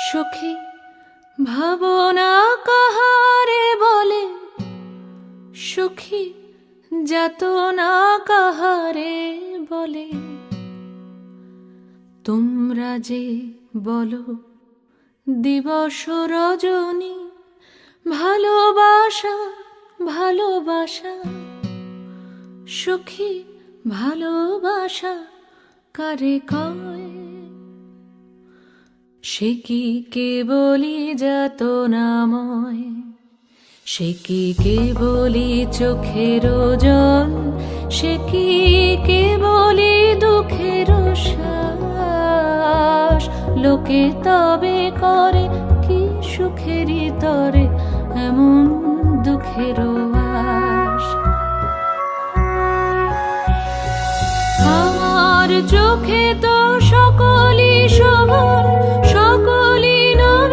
সখী ভাবনা কাহারে বলে, সখী যাতনা কাহারে বলে। তোমরা যে বলো দিবস রজনী, ভালোবাসা ভালোবাসা, সখী ভালোবাসা কারে কয়? সে কি কেবলি যাতনাময়, সে কি কেবলি চোখের ওজন, সে কি কেবলি দুঃখের শ্বাস। লোকে তবে করে কি সুখেরই তরে এমন দুঃখের আশ। আমার চোখে তো সকলই শোভন, সকলই নয়